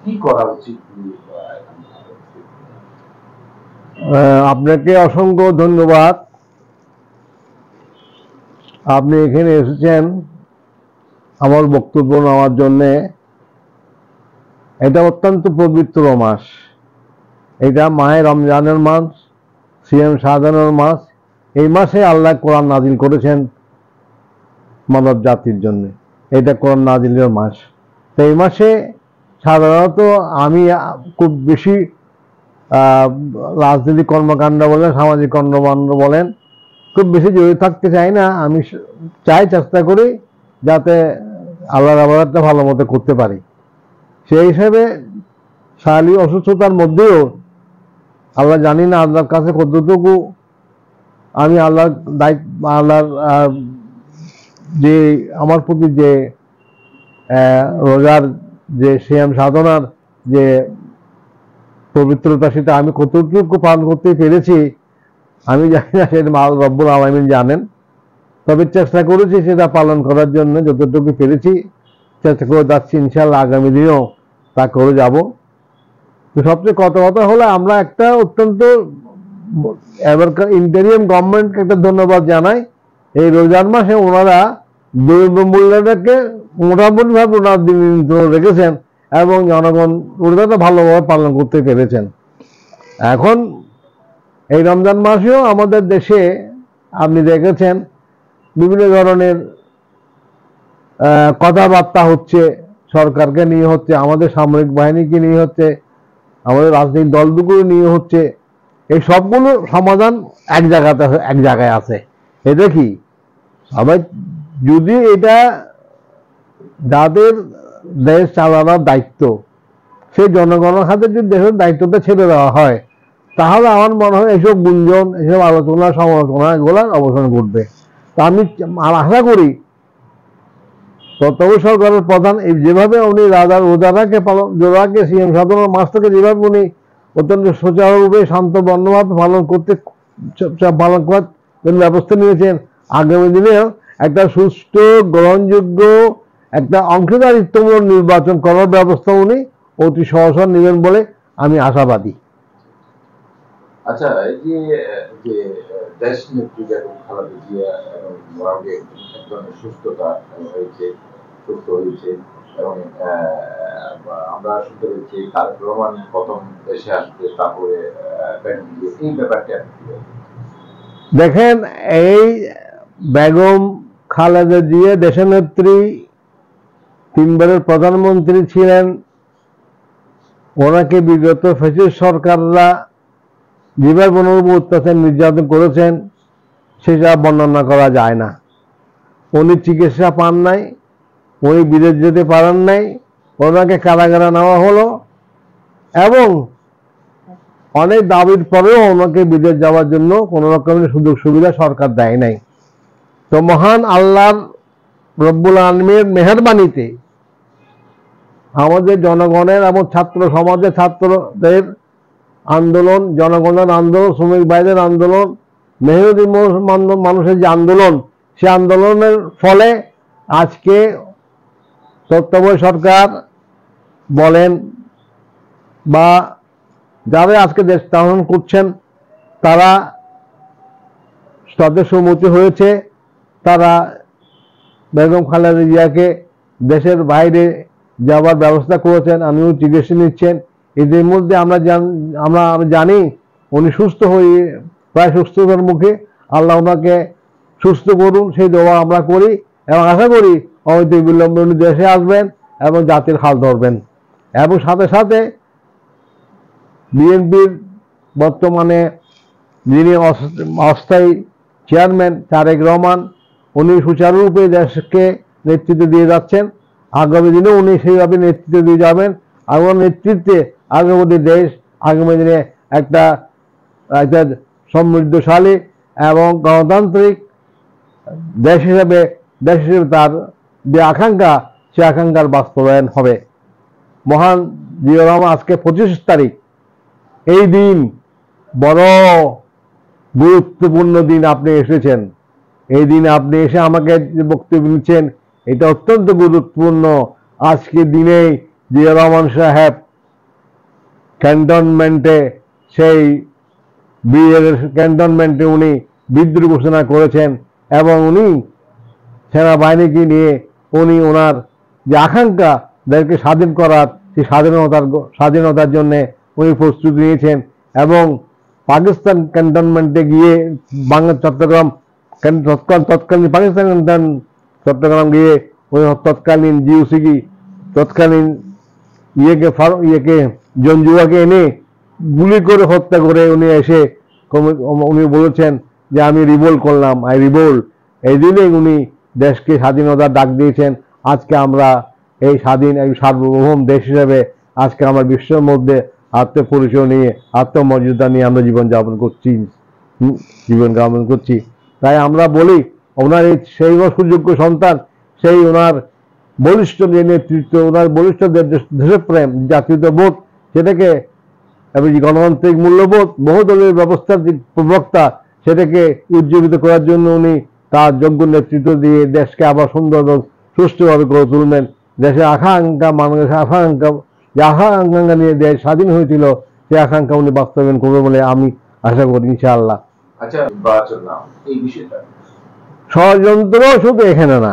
কি করা উচিত? আপনাকে অসংখ্য ধন্যবাদ। আপনি এখানে এসেছেন আমার বক্তব্য নেওয়ার জন্যে। এটা অত্যন্ত পবিত্র মাস, এটা মাহে রমজানের মাস, সিয়াম সাধনার মাস। এই মাসে আল্লাহ কোরআন নাজিল করেছেন মানব জাতির জন্য। এটা কোরআন নাজিলের মাস। তো এই মাসে সাধারণত আমি খুব বেশি রাজনৈতিক কর্মকাণ্ড বলেন, সামাজিক কর্মকাণ্ড বলেন, খুব বেশি জড়িত থাকতে চাই না। আমি চাই, চেষ্টা করি যাতে আল্লাহর ইবাদতটা ভালো মতো করতে পারি। সেই হিসাবে শারীরিক অসুস্থতার মধ্যেও আল্লাহ জানি না আল্লাহর কাছে কতটুকু আমি আল্লাহর যে আমার প্রতি যে রোজার যে সিয়াম সাধনার যে পবিত্রতা, সেটা আমি কতটুকু পালন করতে পেরেছি আমি জানি না, সেটা রব্বুল আলামিন জানেন। তবে চেষ্টা করেছি সেটা পালন করার জন্য, যতটুকু পেরেছি চেষ্টা করে যাচ্ছি। ইনশাল্লাহ আগামী দিনেও তা করে যাব। তো সবচেয়ে কথা হলো, আমরা একটা অত্যন্ত এবারকার ইন্টারিয়াম গভর্নমেন্টকে একটা ধন্যবাদ জানাই। এই রোজার মাসে ওনারা দ্রব্যমূল্যটাকে মোটামুটিভাবে ওনার দিন রেখেছেন এবং জনগণ রোজাটা ভালোভাবে পালন করতে পেরেছেন। এখন এই রমজান মাসেও আমাদের দেশে আপনি দেখেছেন বিভিন্ন ধরনের কথাবার্তা হচ্ছে, সরকারকে নিয়ে হচ্ছে, আমাদের সামরিক বাহিনীকে নিয়ে হচ্ছে, আমাদের রাজনৈতিক দলগুলো নিয়ে হচ্ছে। এই সবগুলো সমাধান এক জায়গায় আছে। এটা কি সবাই যদি এটা যাদের দেশ চালানোর দায়িত্ব, সেই জনগণের হাতে যদি দেশের দায়িত্বটা ছেড়ে দেওয়া হয়, তাহলে আমার মনে হয় এসব গুঞ্জন, এসব আলোচনা সমালোচনা এগুলোর অবসান ঘটবে। তা আমি আশা করি তত্ত্বাবধায়ক সরকারের প্রধান যেভাবে উনি রোজাকে সিএম সাধনার মাসটাকে যেভাবে উনি অত্যন্ত সুচারুরূপে শান্ত বর্ণভাবে পালন করার ব্যবস্থা নিয়েছেন, আগামী দিনেও একটা সুষ্ঠু গ্রহণযোগ্য একটা অংশীদারিত্বমূলক নির্বাচন করার ব্যবস্থা উনি অতি সহসা নেবেন বলে আমি আশাবাদী। আচ্ছা, এই যে দেশ নেত্রী বেগম খালেদা জিয়া এবং এক ধরনের সুস্থতা হয়েছে, সুস্থ হয়েছে এবং আমরা শুনতে পেয়েছি তারেক রহমান প্রথম দেশে আসবে, তারপরে এই ব্যাপারটা দেখেন, এই বেগম খালেদা জিয়া দেশনেত্রী, 3 বারের প্রধানমন্ত্রী ছিলেন। ওনাকে বিগত ফ্যাসিস্ট সরকাররা যেভাবে ওনার উপর অত্যাচার নির্যাতন করেছেন সেটা বর্ণনা করা যায় না। উনি চিকিৎসা পান নাই, উনি বিদেশ যেতে পারেন নাই, ওনাকে কারাগারে নেওয়া হলো এবং অনেক দাবির পরেও ওনাকে বিদেশ যাওয়ার জন্য কোনো রকমের সুযোগ সুবিধা সরকার দেয় নাই। তো মহান আল্লাহর রব্বুল আলামিনের মেহেরবানিতে আমাদের জনগণের এবং ছাত্র সমাজের, ছাত্রদের আন্দোলন, জনগণের আন্দোলন, শ্রমিক ভাইদের আন্দোলন, মেহনতি মানুষের যে আন্দোলন, সে আন্দোলনের ফলে আজকে তত্ত্বাবধায়ক সরকার বলেন বা যারা আজকে দেশ শাসন করছেন তারা তাদের সম্মতি হয়েছে। তারা বেগম খালেদা জিয়াকে দেশের বাইরে যাওয়ার ব্যবস্থা করেছেন, আমিও চিকিৎসা নিচ্ছেন। এদের মধ্যে আমরা জানি উনি সুস্থ হয়ে প্রায় সুস্থতার মুখে। আল্লাহ ওনাকে সুস্থ করুন, সেই দোয়া আমরা করি এবং আশা করি অনতি বিলম্বে উনি দেশে আসবেন এবং জাতির হাল ধরবেন। এবং সাথে সাথে বিএনপির বর্তমানে যিনি অস্থায়ী চেয়ারম্যান তারেক রহমান, উনি সুচারুরূপে দেশকে নেতৃত্ব দিয়ে যাচ্ছেন। আগামী দিনে উনি সেইভাবে নেতৃত্ব দিয়ে যাবেন। আমার নেতৃত্বে আগামী দেশ আগামী দিনে একটা সমৃদ্ধশালী এবং গণতান্ত্রিক দেশ হিসেবে তার যে আকাঙ্ক্ষা, সে আকাঙ্ক্ষার বাস্তবায়ন হবে। মহান জিয়াউর রহমান আজকে 25 তারিখ, এই দিন বড় গুরুত্বপূর্ণ দিন। আপনি এসেছেন, এই দিন আপনি এসে আমাকে যে বক্তব্য নিচ্ছেন, এটা অত্যন্ত গুরুত্বপূর্ণ। আজকের দিনে জিয়াউর রহমান সাহেব ক্যান্টনমেন্টে সেই ক্যান্টনমেন্টে উনি বিদ্রোহ ঘোষণা করেছেন এবং উনি সেনাবাহিনীকে নিয়ে উনি ওনার যে আকাঙ্ক্ষা দেশকে স্বাধীন করার সেই স্বাধীনতার জন্য উনি প্রস্তুতি নিয়েছেন এবং পাকিস্তান ক্যান্টনমেন্টে গিয়ে তৎকালীন পাকিস্তান চট্টগ্রাম গিয়ে উনি তৎকালীন জিওসি তৎকালীন ইয়েকে জঞ্জুয়াকে এনে গুলি করে হত্যা করে উনি এসে উনি বলেছেন যে আমি রিভোল্ট করলাম, আই রিভোল্ট। এই দিনেই উনি দেশকে স্বাধীনতার ডাক দিয়েছেন। আজকে আমরা এই স্বাধীন এই সার্বভৌম দেশ হিসেবে আজকে আমরা বিশ্বের মধ্যে আত্মপরিচয় নিয়ে আত্মমর্যাদা নিয়ে আমরা জীবনযাপন করছি। তাই আমরা বলি ওনার এই সেই সুযোগ্য সন্তান, সেই ওনার বলিষ্ঠ যে নেতৃত্ব, ওনার বলিষ্ঠ দেশপ্রেম, জাতীয়তাবোধ, সেটাকে এবং গণতান্ত্রিক মূল্যবোধ, বহুদলীয় ব্যবস্থার যে প্রবক্তা, সেটাকে উজ্জীবিত করার জন্য উনি তার যোগ্য নেতৃত্ব দিয়ে দেশকে আবার সুন্দর এবং সুষ্ঠুভাবে গড়ে তুলবেন। দেশের আকাঙ্ক্ষা, মানুষের আকাঙ্ক্ষা নিয়ে দেশ স্বাধীন হয়েছিল, সেই আকাঙ্ক্ষা উনি বাস্তবায়ন করবে বলে আমি আশা করি ইনশাআল্লাহ। আচ্ছা, নির্বাচন না এই বিষয়টা ষড়যন্ত্র শুধু এখানে না,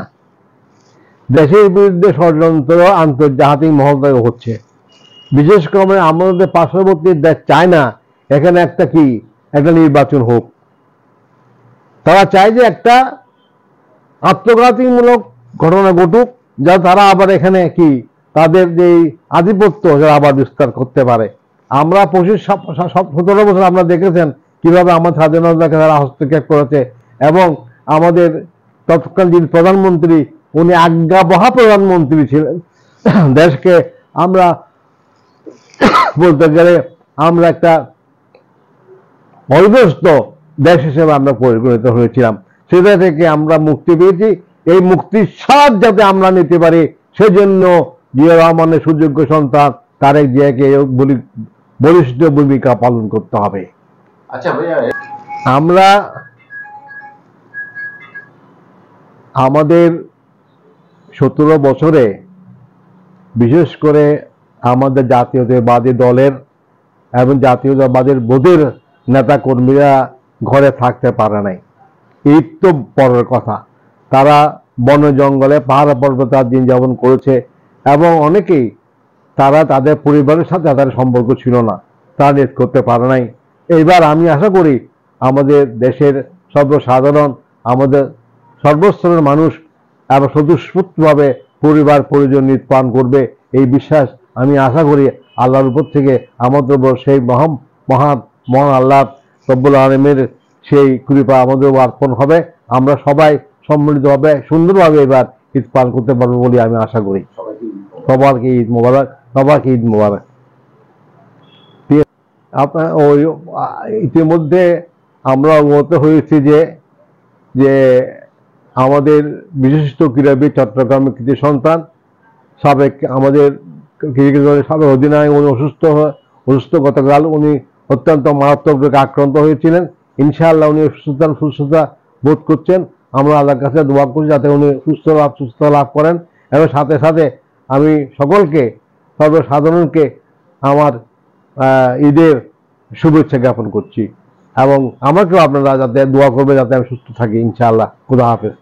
দেশের বিরুদ্ধে ষড়যন্ত্র আন্তর্জাতিক মহল হচ্ছে। বিশেষ করে আমাদের পার্শ্ববর্তী দেশ চায়না, এখানে একটা নির্বাচন হোক। তারা চায় যে একটা আত্মঘাতীমূলক ঘটনা ঘটুক, যা তারা আবার এখানে তাদের যে আধিপত্য আবার বিস্তার করতে পারে। আমরা 17 বছর আমরা দেখেছেন কিভাবে আমার স্বাধীনতাকে তারা হস্তক্ষেপ করেছে এবং আমাদের তৎকালীন প্রধানমন্ত্রী উনি আজ্ঞাবহ প্রধানমন্ত্রী ছিলেন। দেশকে আমরা বলতে গেলে আমরা একটা অবিভক্ত দেশ হিসেবে আমরা পরিগণিত হয়েছিলাম। সেটা থেকে আমরা মুক্তি পেয়েছি। এই মুক্তির স্বাদ যাতে আমরা নিতে পারি, সেজন্য জিয়া রহমানের সুযোগ্য সন্তান তারেক জিয়াকে বলিষ্ঠ ভূমিকা পালন করতে হবে। আচ্ছা ভাইয়া, আমরা আমাদের 17 বছরে বিশেষ করে আমাদের জাতীয়তাবাদী দলের এবং জাতীয়তাবাদের বোধের নেতা কর্মীরা ঘরে থাকতে পারে নাই। এই তো পরের কথা, তারা বন জঙ্গলে পাহাড় পর্বতে দিন যাপন করেছে এবং অনেকেই তারা তাদের পরিবারের সাথে তাদের সম্পর্ক ছিল না, তারা নেট করতে পারে নাই। এইবার আমি আশা করি আমাদের দেশের সর্বসাধারণ, আমাদের সর্বস্তরের মানুষ এবং স্বতঃস্ফূর্তভাবে পরিবার পরিজন নির্বাণ করবে, এই বিশ্বাস আমি আশা করি আল্লাহর উপর থেকে আমাদের উপর সেই মহান আল্লাহ রব্বুল আলামিনের সেই কৃপা আমাদের অর্পণ হবে। আমরা সবাই সম্মিলিতভাবে সুন্দরভাবে এবার ঈদ পালন করতে পারবো বলে আমি আশা করি। সবাইকে ঈদ মোবারক, সবাইকে ঈদ মোবারক। আপনার ইতিমধ্যে আমরা অবগত হয়েছি যে আমাদের বিশিষ্ট ক্রীড়াবিদ চট্টগ্রামের কৃতি সন্তান সাবেক আমাদের ক্রিকেট দলের সাবেক অধিনায়ক, উনি অসুস্থ গতকাল উনি অত্যন্ত মারাত্মক রোগে আক্রান্ত হয়েছিলেন। ইনশাআল্লাহ উনি সুস্থতা বোধ করছেন। আমরা আল্লাহর কাছে দোয়া করি যাতে উনি সুস্থ লাভ করেন এবং সাথে সাথে আমি সকলকে, সর্বসাধারণকে আমার ঈদের শুভেচ্ছা জ্ঞাপন করছি এবং আমাকেও আপনারা যাতে দোয়া করবে যাতে আমি সুস্থ থাকি ইনশাআল্লাহ। খুদা হাফেজ।